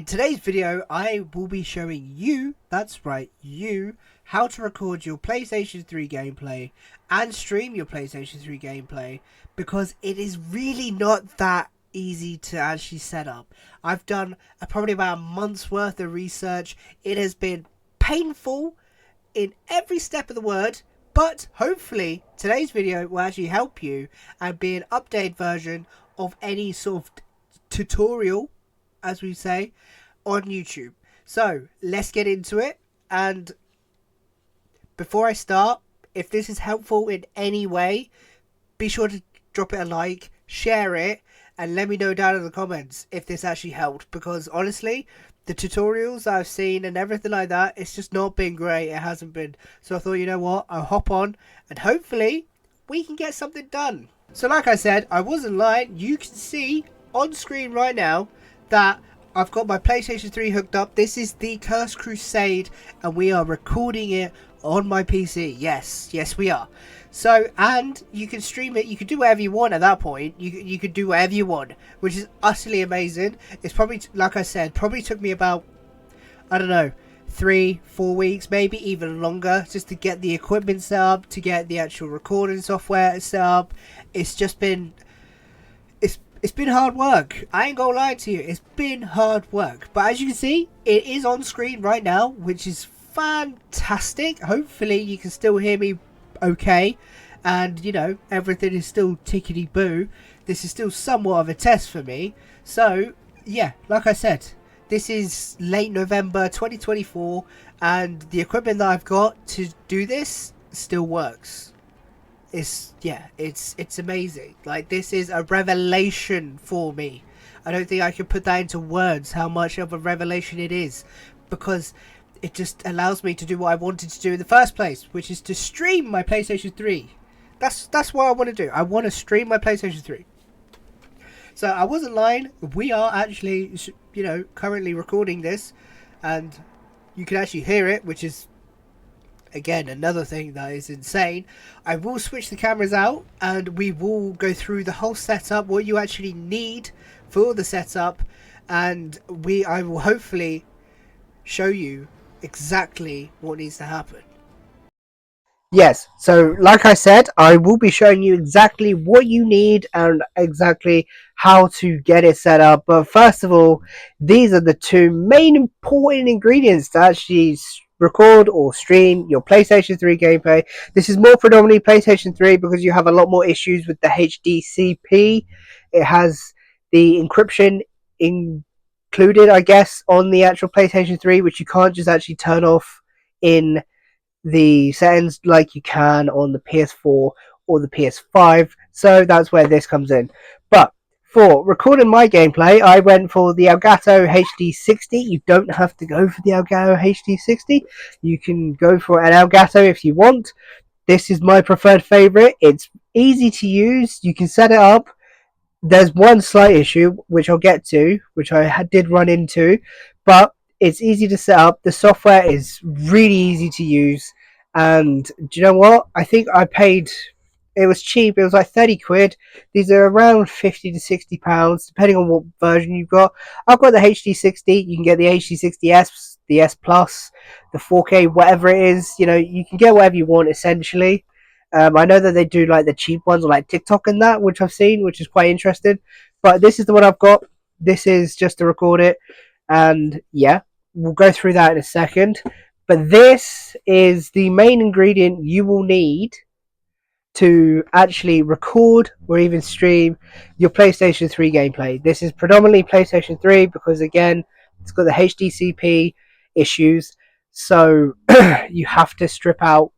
In today's video, I will be showing you, that's right, you, how to record your PlayStation 3 gameplay and stream your PlayStation 3 gameplay, because it is really not that easy to actually set up. I've done probably about a month's worth of research. It has been painful in every step of the word, but hopefully today's video will actually help you and be an updated version of any sort of tutorial, as we say, on YouTube. So let's get into it. And before I start, if this is helpful in any way, be sure to drop it a like, share it, and let me know down in the comments if this actually helped, because honestly, the tutorials I've seen and everything like that, it's just not been great. It hasn't been. So I thought, you know what, I'll hop on and hopefully we can get something done. So like I said, I wasn't lying. You can see on screen right now that I've got my PlayStation 3 hooked up. This is the Cursed Crusade and we are recording it on my PC. Yes we are. So, and you can stream it, you can do whatever you want at that point. You could do whatever you want, which is utterly amazing. It's probably, like I said, probably took me about, I don't know, 3-4 weeks, maybe even longer, just to get the equipment set up, to get the actual recording software set up. It's just been, it's been hard work. I ain't gonna lie to you, it's been hard work. But as you can see, it is on screen right now, which is fantastic. Hopefully you can still hear me okay, and you know, everything is still tickety boo. This is still somewhat of a test for me. So yeah, like I said, this is late November 2024 and the equipment that I've got to do this still works. It's amazing. Like, this is a revelation for me. I don't think I can put that into words how much of a revelation it is, because it just allows me to do what I wanted to do in the first place, which is to stream my PlayStation 3. That's what I want to do. I want to stream my PlayStation 3. So I wasn't lying. We are actually, you know, currently recording this, and you can actually hear it, which is, again, another thing that is insane. I will switch the cameras out and we will go through the whole setup, what you actually need for the setup, and I will hopefully show you exactly what needs to happen. Yes, so like I said, I will be showing you exactly what you need and exactly how to get it set up. But first of all, these are the two main important ingredients to actually record or stream your PlayStation 3 gameplay. This is more predominantly PlayStation 3 because you have a lot more issues with the HDCP. It has the encryption included, I guess, on the actual PlayStation 3, which you can't just actually turn off in the settings like you can on the PS4 or the PS5. So that's where this comes in. But for recording my gameplay, I went for the ELGATO HD60. You don't have to go for the ELGATO HD60. You can go for an ELGATO if you want. This is my preferred favorite. It's easy to use. You can set it up. There's one slight issue, which I'll get to, which I did run into, but it's easy to set up. The software is really easy to use. And do you know what? I think I paid, it was cheap. It was like 30 quid. These are around 50 to 60 pounds, depending on what version you've got. I've got the HD60. You can get the HD60S, the S Plus, the 4K, whatever it is. You know, you can get whatever you want, essentially. I know that they do like the cheap ones like TikTok and that, which I've seen, which is quite interesting. But this is the one I've got. This is just to record it. And yeah, we'll go through that in a second. But this is the main ingredient you will need to actually record or even stream your PlayStation 3 gameplay. This is predominantly PlayStation 3 because, again, it's got the HDCP issues. So you have to strip out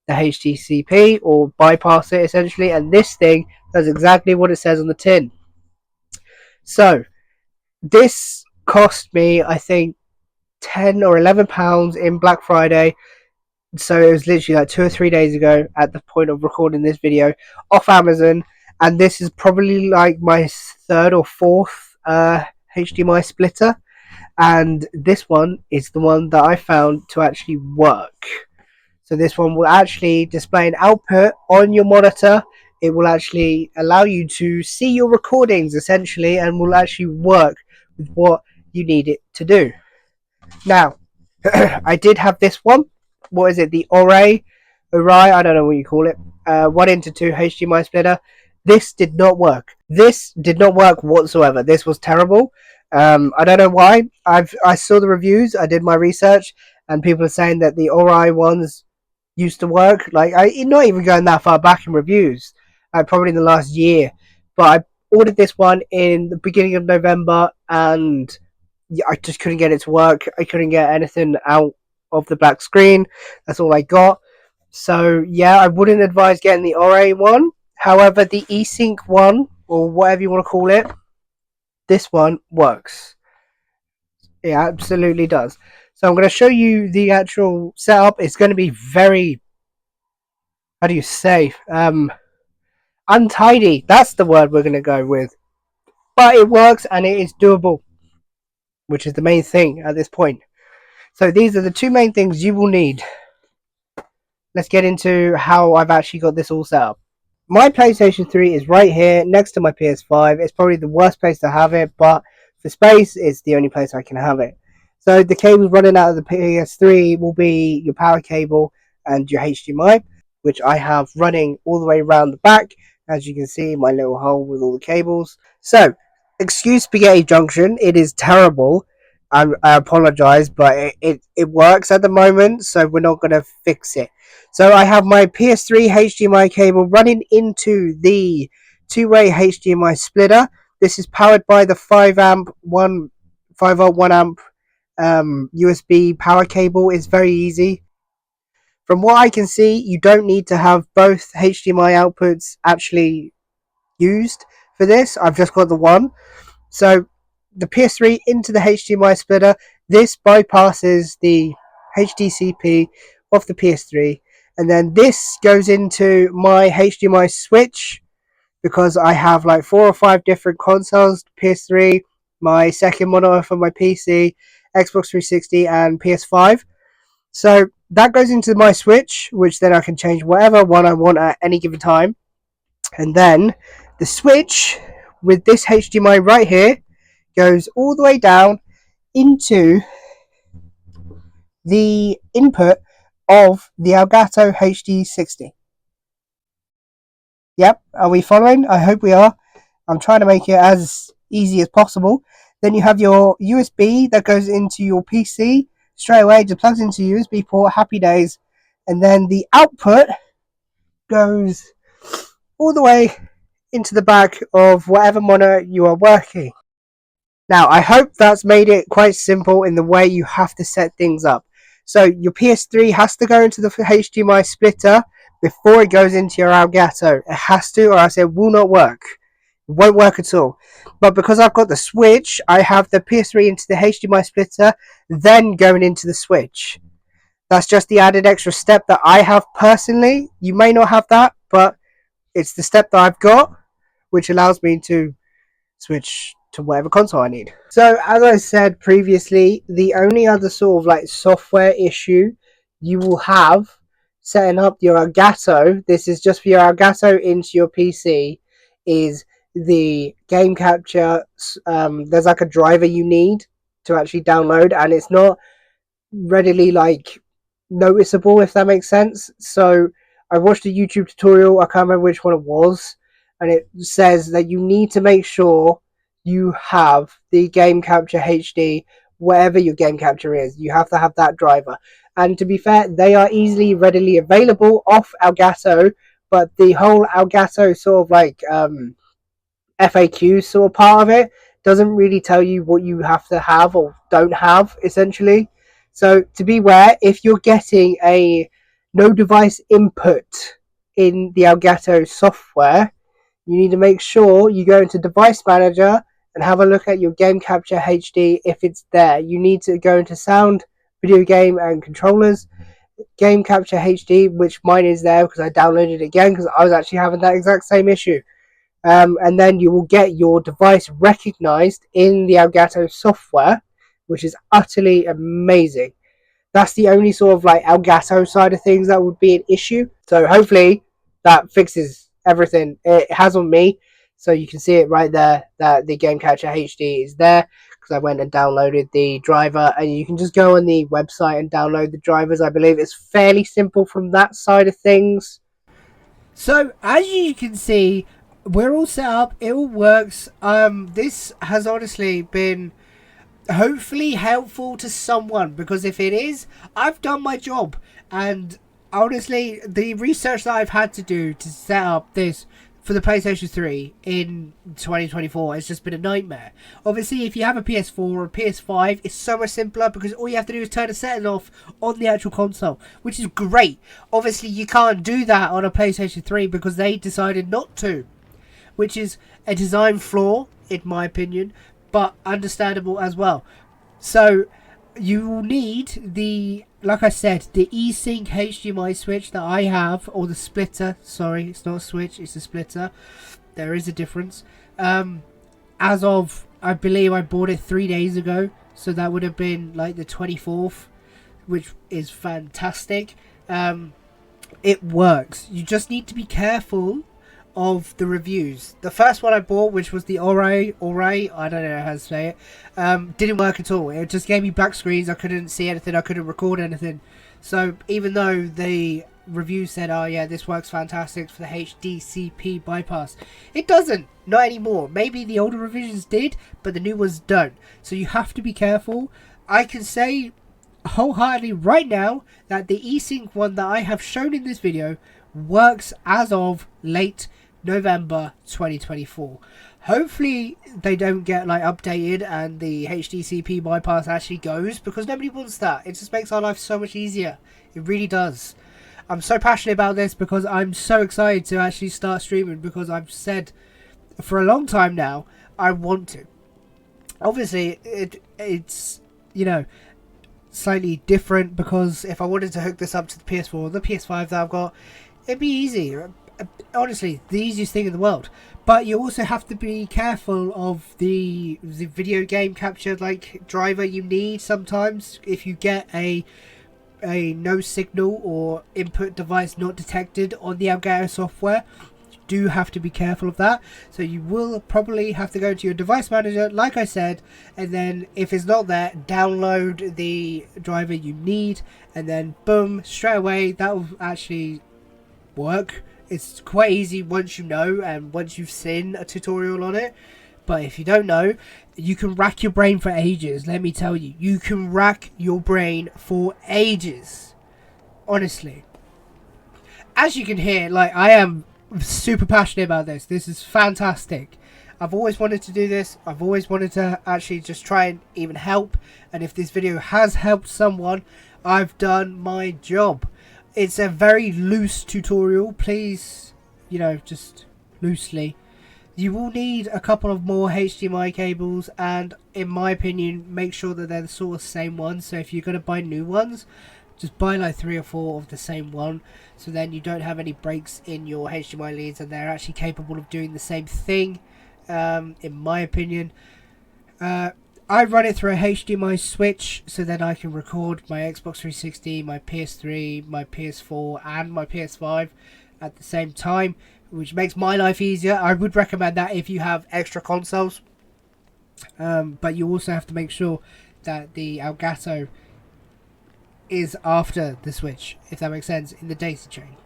the HDCP or bypass it, essentially. And this thing does exactly what it says on the tin. So this cost me, I think, £10 or £11 in Black Friday. So it was literally like 2 or 3 days ago at the point of recording this video, off Amazon. And this is probably like my third or fourth HDMI splitter. And this one is the one that I found to actually work. So this one will actually display an output on your monitor. It will actually allow you to see your recordings, essentially, and will actually work with what you need it to do. Now, I did have this one. What is it? The Ori, I don't know what you call it. 1:2 HDMI splitter. This did not work. This did not work whatsoever. This was terrible. I don't know why. I saw the reviews. I did my research, and people are saying that the Ori ones used to work. Like, not even going that far back in reviews. Probably in the last year. But I ordered this one in the beginning of November, and I just couldn't get it to work. I couldn't get anything out of the black screen. That's all I got. So yeah, I wouldn't advise getting the Ori one. However, the eSync one, or whatever you want to call it, this one works. It absolutely does. So I'm going to show you the actual setup. It's going to be very, how do you say, untidy. That's the word we're going to go with. But it works and it is doable, which is the main thing at this point. So these are the two main things you will need. Let's get into how I've actually got this all set up. My PlayStation 3 is right here next to my PS5. It's probably the worst place to have it, but for space, it's the only place I can have it. So the cables running out of the PS3 will be your power cable and your HDMI, which I have running all the way around the back. As you can see, my little hole with all the cables. So, excuse Spaghetti Junction, it is terrible. I apologize, but it works at the moment, so we're not going to fix it. So I have my PS3 HDMI cable running into the two-way HDMI splitter. This is powered by the 5 volt 1 amp USB power cable. It's very easy. From what I can see, you don't need to have both HDMI outputs actually used for this. I've just got the one. So the PS3 into the HDMI splitter. This bypasses the HDCP of the PS3, and then this goes into my HDMI switch, because I have like 4 or 5 different consoles: PS3, my second monitor for my PC, Xbox 360, and PS5. So that goes into my switch, which then I can change whatever one I want at any given time. And then the switch with this HDMI right here goes all the way down into the input of the Elgato HD60. Yep, are we following? I hope we are. I'm trying to make it as easy as possible. Then you have your USB that goes into your PC straight away, just plugs into USB port, happy days. And then the output goes all the way into the back of whatever monitor you are working. Now, I hope that's made it quite simple in the way you have to set things up. So your PS3 has to go into the HDMI splitter before it goes into your Elgato. It has to, or else it will not work. It won't work at all. But because I've got the switch, I have the PS3 into the HDMI splitter, then going into the switch. That's just the added extra step that I have personally. You may not have that, but it's the step that I've got, which allows me to switch to whatever console I need. So as I said previously, the only other sort of like software issue you will have setting up your Elgato, this is just for your Elgato into your PC, is the game capture. There's like a driver you need to actually download, and it's not readily like noticeable, if that makes sense. So I watched a YouTube tutorial, I can't remember which one it was, and it says that you need to make sure you have the Game Capture HD, whatever your Game Capture is. You have to have that driver. And to be fair, they are easily, readily available off Elgato, but the whole Elgato sort of like FAQ sort of part of it doesn't really tell you what you have to have or don't have, essentially. So to be aware, if you're getting a no device input in the Elgato software, you need to make sure you go into Device Manager and have a look at your Game Capture HD if it's there. You need to go into Sound, Video Game, and Controllers, Game Capture HD, which mine is there because I downloaded it again because I was actually having that exact same issue. And then you will get your device recognized in the Elgato software, which is utterly amazing. That's the only sort of like Elgato side of things that would be an issue. So hopefully that fixes everything. It has on me, so you can see it right there that the Game Capture HD is there. because I went and downloaded the driver, and you can just go on the website and download the drivers. I believe it's fairly simple from that side of things. So as you can see, we're all set up. It all works. This has honestly been hopefully helpful to someone, because if it is, I've done my job. And honestly, the research that I've had to do to set up this for the PlayStation 3 in 2024 has just been a nightmare. Obviously, if you have a PS4 or a PS5, it's so much simpler, because all you have to do is turn the setting off on the actual console, which is great. Obviously, you can't do that on a PlayStation 3 because they decided not to, which is a design flaw, in my opinion, but understandable as well. So you will need the, like I said, the eSync HDMI switch that I have, or the splitter. Sorry, it's not a switch, it's a splitter. There is a difference. As of, I believe I bought it 3 days ago, so that would have been like the 24th, which is fantastic. It works. You just need to be careful of the reviews. The first one I bought, which was the Ori, I don't know how to say it, didn't work at all. It just gave me black screens. I couldn't see anything, I couldn't record anything. So even though the review said, oh yeah, this works fantastic for the HDCP bypass, it doesn't, not anymore. Maybe the older revisions did, but the new ones don't. So you have to be careful. I can say wholeheartedly right now that the eSync one that I have shown in this video works as of late November 2024. Hopefully they don't get like updated and the HDCP bypass actually goes, because nobody wants that. It just makes our life so much easier. It really does. I'm so passionate about this because I'm so excited to actually start streaming, because I've said for a long time now I want to. Obviously it's, you know, slightly different, because if I wanted to hook this up to the PS4 or the PS5 that I've got, it'd be easy. Honestly, the easiest thing in the world. But you also have to be careful of the video game capture like driver you need sometimes. If you get a no signal or input device not detected on the ELGATO software, you do have to be careful of that. So you will probably have to go to your device manager, like I said, and then if it's not there, download the driver you need, and then boom, straight away that will actually work. It's quite easy once you know, and once you've seen a tutorial on it. But if you don't know, you can rack your brain for ages. Let me tell you, you can rack your brain for ages, honestly. As you can hear, like, I am super passionate about this. This is fantastic. I've always wanted to do this. I've always wanted to actually just try and even help, and if this video has helped someone, I've done my job. It's a very loose tutorial, please, you know, just loosely. You will need a couple of more HDMI cables, and in my opinion, make sure that they're the sort of same ones. So if you're going to buy new ones, just buy like 3 or 4 of the same one, so then you don't have any breaks in your HDMI leads, and they're actually capable of doing the same thing, in my opinion. I run it through a HDMI switch, so then I can record my Xbox 360, my PS3, my PS4 and my PS5 at the same time, which makes my life easier. I would recommend that if you have extra consoles, but you also have to make sure that the ELGATO is after the switch, if that makes sense, in the data chain.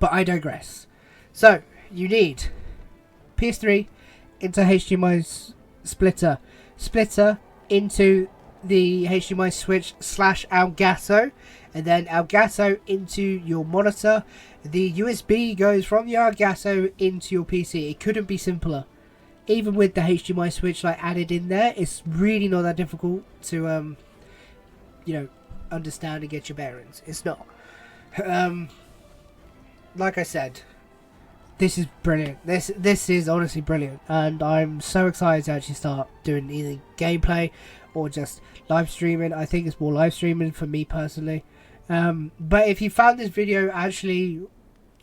But I digress. So you need PS3 into HDMI splitter into the HDMI switch / ELGATO, and then ELGATO into your monitor. The USB goes from your ELGATO into your PC. It couldn't be simpler. Even with the HDMI switch like added in there, it's really not that difficult to you know, understand and get your bearings. It's not. Like I said, this is brilliant. This is honestly brilliant, and I'm so excited to actually start doing either gameplay or just live streaming. I think it's more live streaming for me personally. But if you found this video actually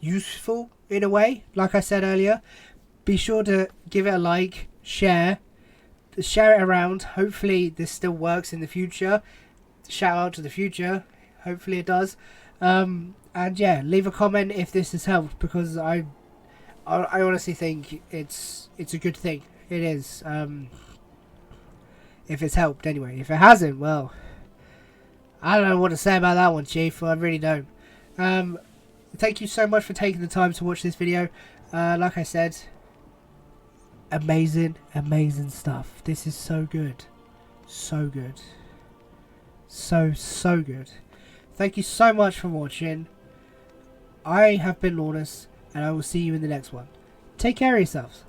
useful in a way, like I said earlier, be sure to give it a like, share it around. Hopefully this still works in the future. Shout out to the future. Hopefully it does. And yeah, leave a comment if this has helped, because I honestly think it's a good thing. It is. If it's helped, anyway. If it hasn't, well, I don't know what to say about that one, Chief. I really don't. Thank you so much for taking the time to watch this video. Like I said, amazing stuff. This is so good. So good. So good. Thank you so much for watching. I have been Lawless, and I will see you in the next one. Take care of yourselves.